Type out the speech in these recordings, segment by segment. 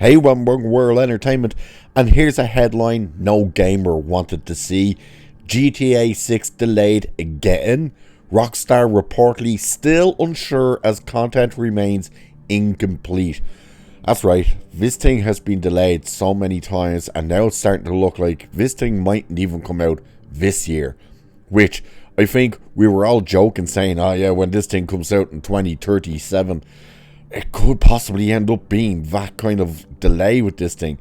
Hey, one World Entertainment, and here's a headline no gamer wanted to see. GTA 6 delayed again. Rockstar reportedly still unsure as content remains incomplete. That's right, this thing has been delayed so many times, and now it's starting to look like this thing mightn't even come out this year. Which I think we were all joking saying, oh yeah, when this thing comes out in 2037, it could possibly end up being that kind of delay with this thing.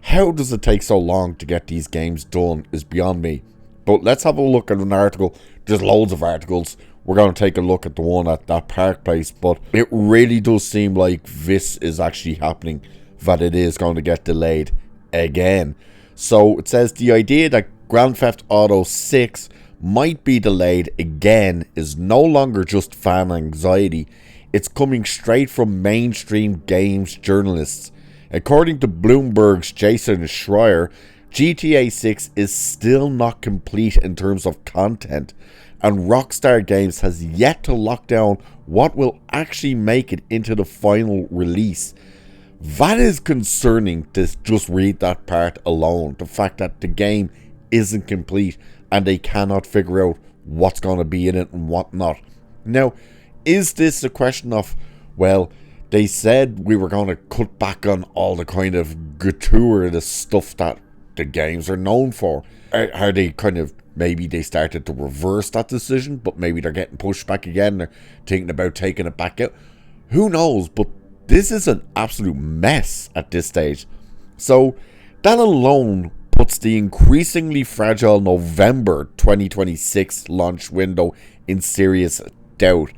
How does it take so long to get these games done is beyond me. But let's have a look at an article. There's loads of articles. We're going to take a look at the one at that Park Place. But it really does seem like this is actually happening, that it is going to get delayed again. So it says the idea that Grand Theft Auto 6 might be delayed again is no longer just fan anxiety. It's coming straight from mainstream games journalists. According to Bloomberg's Jason Schreier, GTA 6 is still not complete in terms of content, and Rockstar Games has yet to lock down what will actually make it into the final release. That is concerning to just read that part alone. The fact that the game isn't complete and they cannot figure out what's going to be in it and what not. Now, is this a question of, well, they said we were going to cut back on all the kind of gratuitous stuff that the games are known for? Are they kind of, maybe they started to reverse that decision, but maybe they're getting pushed back again, they're thinking about taking it back out? Who knows, but this is an absolute mess at this stage. So that alone puts the increasingly fragile November 2026 launch window in serious doubt.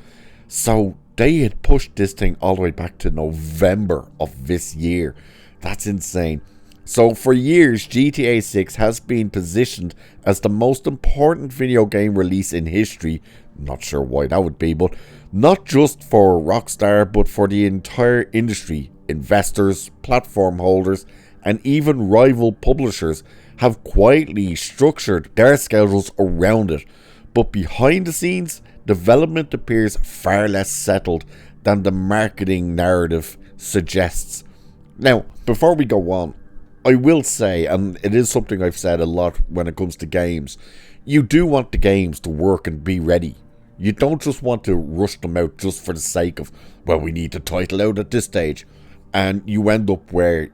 So they had pushed this thing all the way back to November of this year. That's insane. So for years, GTA 6 has been positioned as the most important video game release in history. Not sure why that would be, but not just for Rockstar, but for the entire industry. Investors, platform holders, and even rival publishers have quietly structured their schedules around it. But behind the scenes, development appears far less settled than the marketing narrative suggests. Now, before we go on, I will say, and it is something I've said a lot when it comes to games, you do want the games to work and be ready. You don't just want to rush them out just for the sake of, well, we need the title out at this stage. And you end up where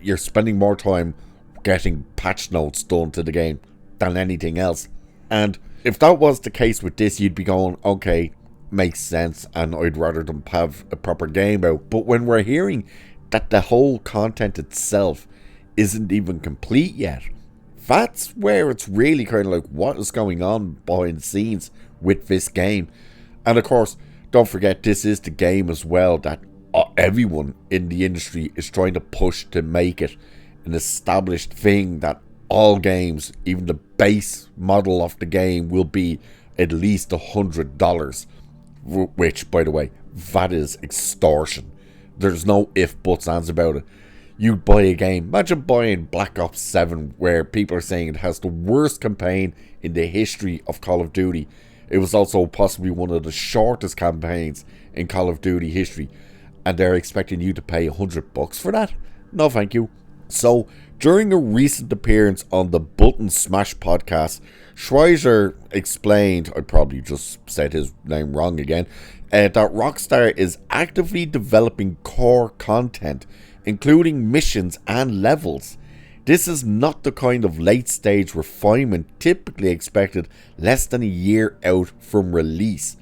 you're spending more time getting patch notes done to the game than anything else. And if that was the case with this, you'd be going, okay, makes sense, and I'd rather them have a proper game out. But when we're hearing that the whole content itself isn't even complete yet, that's where it's really kind of like, what is going on behind the scenes with this game? And of course, don't forget, this is the game as well that everyone in the industry is trying to push to make it an established thing, that all games, even the base model of the game, will be at least $100. Which, by the way, that is extortion. There's no if, buts, ands about it. You buy a game, imagine buying Black Ops 7, where people are saying it has the worst campaign in the history of Call of Duty. It was also possibly one of the shortest campaigns in Call of Duty history, and they're expecting you to pay $100 for that? No thank you. So, during a recent appearance on the Button Smash podcast, Schweizer explained, I probably just said his name wrong again, that Rockstar is actively developing core content, including missions and levels. This is not the kind of late-stage refinement typically expected less than a year out from release.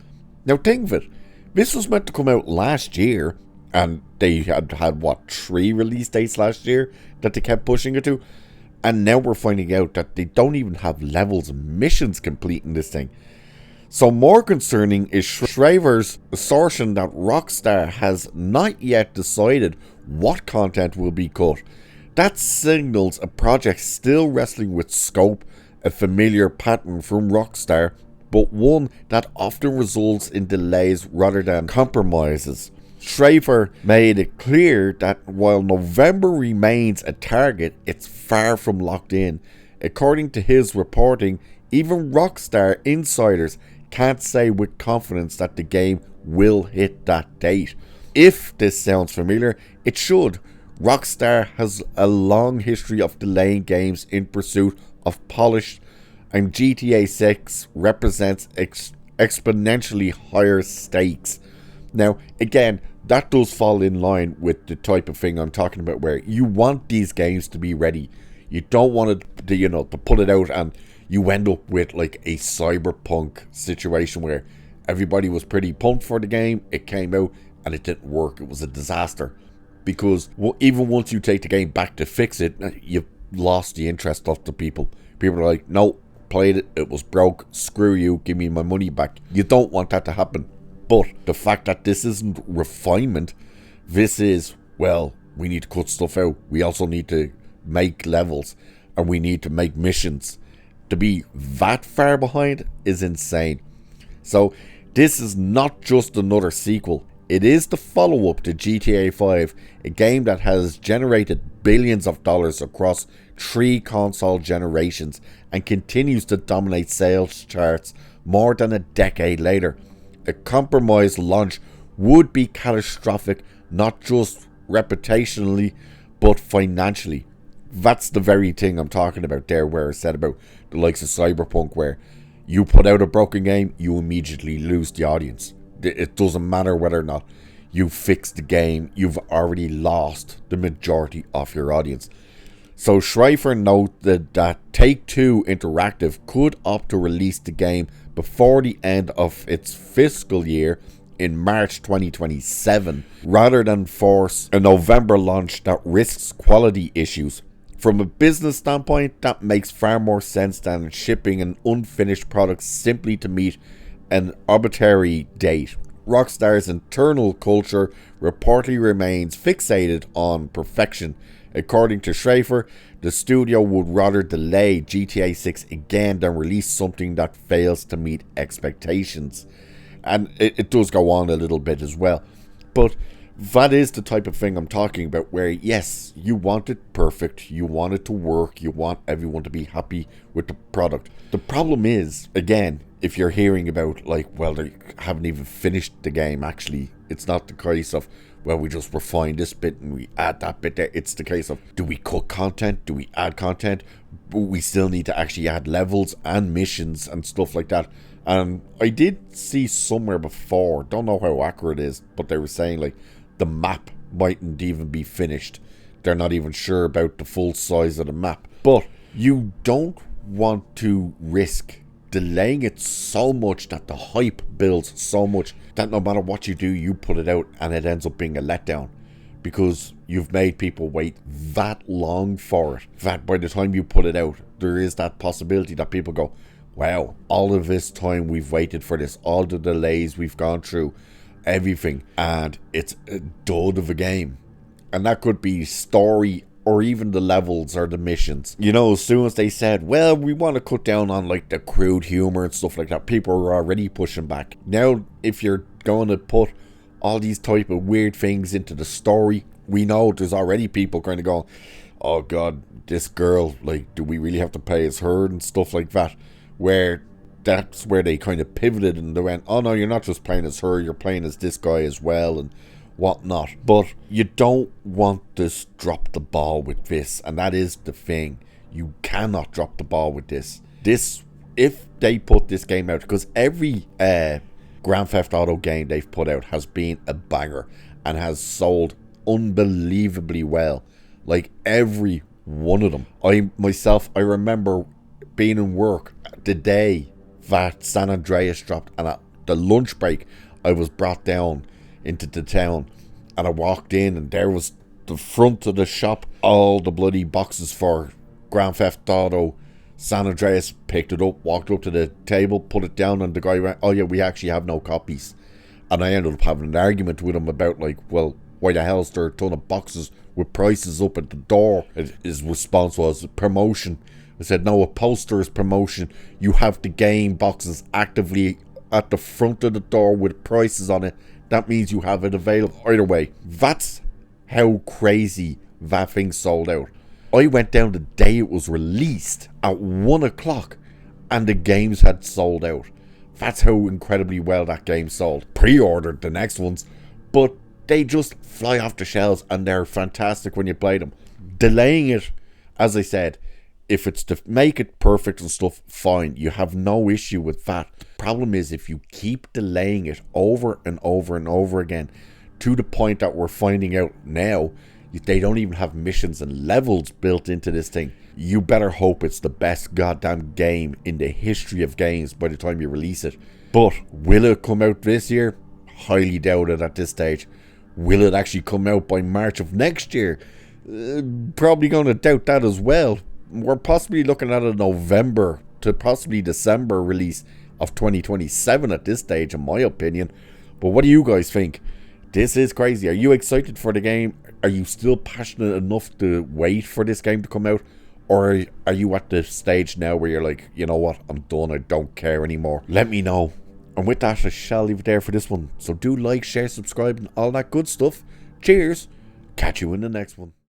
Now think of it, this was meant to come out last year, and they had what, 3 release dates last year that they kept pushing it to? And now we're finding out that they don't even have levels and missions complete in this thing. So more concerning is Schreiber's assertion that Rockstar has not yet decided what content will be cut. That signals a project still wrestling with scope, a familiar pattern from Rockstar, but one that often results in delays rather than compromises. Schreiber made it clear that while November remains a target, it's far from locked in. According to his reporting, even Rockstar insiders can't say with confidence that the game will hit that date. If this sounds familiar, it should. Rockstar has a long history of delaying games in pursuit of polish, and GTA 6 represents exponentially higher stakes. Now, again, that does fall in line with the type of thing I'm talking about, where you want these games to be ready. You don't want it to, to put it out and you end up with like a cyberpunk situation where everybody was pretty pumped for the game, it came out and it didn't work. It was a disaster. Because even once you take the game back to fix it, you've lost the interest of the people. People are like, no, played it, it was broke, screw you, give me my money back. You don't want that to happen. But the fact that this isn't refinement, this is, well, we need to cut stuff out. We also need to make levels, and we need to make missions. To be that far behind is insane. So this is not just another sequel. It is the follow-up to GTA 5, a game that has generated billions of dollars across 3 console generations and continues to dominate sales charts more than a decade later. A compromised launch would be catastrophic, not just reputationally, but financially. That's the very thing I'm talking about there, where I said about the likes of Cyberpunk, where you put out a broken game, you immediately lose the audience. It doesn't matter whether or not you fix the game, you've already lost the majority of your audience. So Schreiber noted that Take-Two Interactive could opt to release the game before the end of its fiscal year in March 2027, rather than force a November launch that risks quality issues. From a business standpoint, that makes far more sense than shipping an unfinished product simply to meet an arbitrary date. Rockstar's internal culture reportedly remains fixated on perfection. According to Schreiber, the studio would rather delay GTA 6 again than release something that fails to meet expectations. And it does go on a little bit as well. But that is the type of thing I'm talking about, where yes, you want it perfect, you want it to work, you want everyone to be happy with the product. The problem is, again, if you're hearing about, like, well, they haven't even finished the game, actually, it's not the case of, well, we just refine this bit and we add that bit there. It's the case of, do we cut content? Do we add content? But we still need to actually add levels and missions and stuff like that. And I did see somewhere before, don't know how accurate it is, but they were saying, like, the map mightn't even be finished. They're not even sure about the full size of the map. But you don't want to risk delaying it so much that the hype builds so much that no matter what you do, you put it out and it ends up being a letdown, because you've made people wait that long for it, that by the time you put it out, there is that possibility that people go, wow, all of this time we've waited for this, all the delays we've gone through, everything, and it's a dud of a game. And that could be story or even the levels or the missions. As soon as they said, well, we want to cut down on like the crude humor and stuff like that, people are already pushing back. Now, if you're going to put all these type of weird things into the story, we know there's already people kind of going, oh god, this girl, like, do we really have to play as her and stuff like that, where that's where they kind of pivoted and they went, oh no, you're not just playing as her, you're playing as this guy as well and whatnot. But you don't want to drop the ball with this, and that is the thing. You cannot drop the ball with this. If they put this game out, because every Grand Theft Auto game they've put out has been a banger and has sold unbelievably well, like every one of them. I remember being in work the day that San Andreas dropped, and at the lunch break I was brought down into the town, and I walked in and there was the front of the shop, all the bloody boxes for Grand Theft Auto San Andreas. Picked it up, walked up to the table, put it down, and the guy went, oh yeah, we actually have no copies. And I ended up having an argument with him about, like, well, why the hell is there a ton of boxes with prices up at the door? His response was, promotion. I said, no, a poster is promotion. You have the game boxes actively at the front of the door with prices on it. That means you have it available. Either way, that's how crazy that thing sold out. I went down the day it was released at 1 o'clock and the games had sold out. That's how incredibly well that game sold. Pre-ordered the next ones, but they just fly off the shelves and they're fantastic when you play them. Delaying it, as I said, if it's to make it perfect and stuff, fine. You have no issue with that. Problem is, if you keep delaying it over and over and over again, to the point that we're finding out now, they don't even have missions and levels built into this thing. You better hope it's the best goddamn game in the history of games by the time you release it. But will it come out this year? Highly doubt it at this stage. Will it actually come out by March of next year? Probably going to doubt that as well. We're possibly looking at a November to possibly December release of 2027 at this stage, in my opinion. But what do you guys think? This is crazy. Are you excited for the game? Are you still passionate enough to wait for this game to come out? Or are you at the stage now where you're like, you know what, I'm done, I don't care anymore? Let me know. And with that, I shall leave it there for this one. So do like, share, subscribe, and all that good stuff. Cheers. Catch you in the next one.